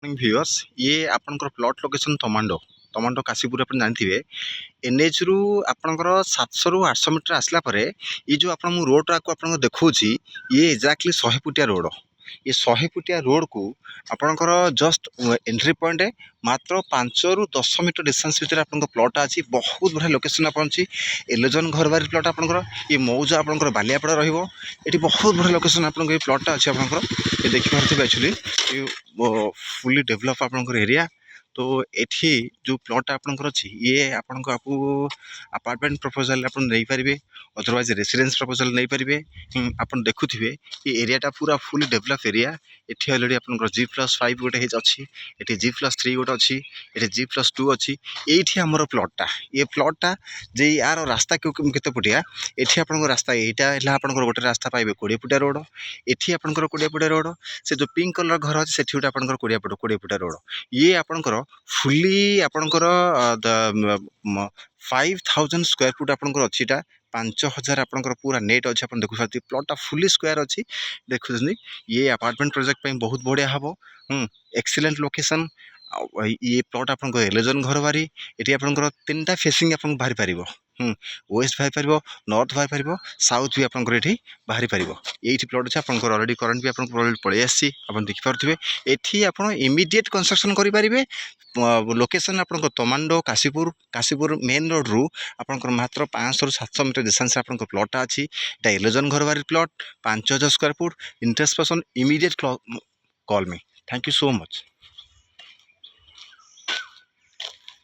Viewers ये आपनकर plot location तमांडो तमांडो Kashipur आप जानते एनएच रु आपनकर 700 रु 800 मीटर आसला परे ये जो आपन मु रोड को आपन देखौछि ये एक्जाक्टली 100 फुटिया रोड ये 100 फुटिया रोड को आपनकर जस्ट एंट्री पॉइंट मात्र 5 रु 10 मीटर डिस्टेंस भीतर आपन प्लॉट अछि बहुत बढ़िया लोकेशन आपन छी एलेजन घरबारी प्लॉट आपनकर ये मौजा आपनकर बालियापड़ा रहिबो एटी बहुत बढ़िया लोकेशन आपन ये प्लॉट अछि आपनकर ये देखि पारथिबे एक्चुअली ये फुली डेवलप आपनकर एरिया तो एठी जो प्लॉट आपनकर अछि ये आपनको आपु अपार्टमेंट प्रपोजल आपन नै परिबे अदरवाइज रेसिडेंस प्रपोजल नै परिबे आपन देखुथिबे ये एरियाटा पूरा फुली डेवलप एरिया एठी ऑलरेडी आपनकर G+5 गोटे हेज अछि एठी G+3 गोटे अछि एठी G+2 अछि एठी हमर प्लॉटटा ये प्लॉटटा जे यार रास्ता केते पुटिया एठी आपनकर रास्ता एटा एला आपनकर गोटे रास्ता पाइबे 20 फुटिया रोड एठी आपनकर 20 फुटिया रोड से जो पिंक कलर घर अछि सेठी गोटे आपनकर 20 फुटिया रोड ये आपनकर फुली आपनकर 5000 स्क्वायर फुट आपनकर अछिटा 5000 आपनकर पूरा नेट अछि आपन देखु सकथि प्लॉटटा फुली स्क्वायर अछि देखुछनी ये अपार्टमेंट प्रोजेक्ट पे बहुत बढ़िया हबो एक्सीलेंट लोकेशन ये प्लॉट आपन एलेजन घर बारी एटी आपनकर तीनटा फेसिंग आपन बाहरी परिबो वेस्ट बाहरी परिबो नॉर्थ बाहरी परिबो साउथ भी आपनकर एठी बाहरी परिबो एठी प्लॉट अछि आपनकर ऑलरेडी करंट भी आपन प्रोजेक्ट पळे आसी आपन देखि पारथिबे एठी आपन इमीडिएट कंस्ट्रक्शन करि परिबे लोकेशन आपन तमांडो काशीपुर मेन रोड रु आपन मात्र 500 रु 700 मीटर डिस्टेंस आपन प्लॉट अछि एटा एलेजन घर बारी plot 5000 square foot interest person immediate call me thank you so much.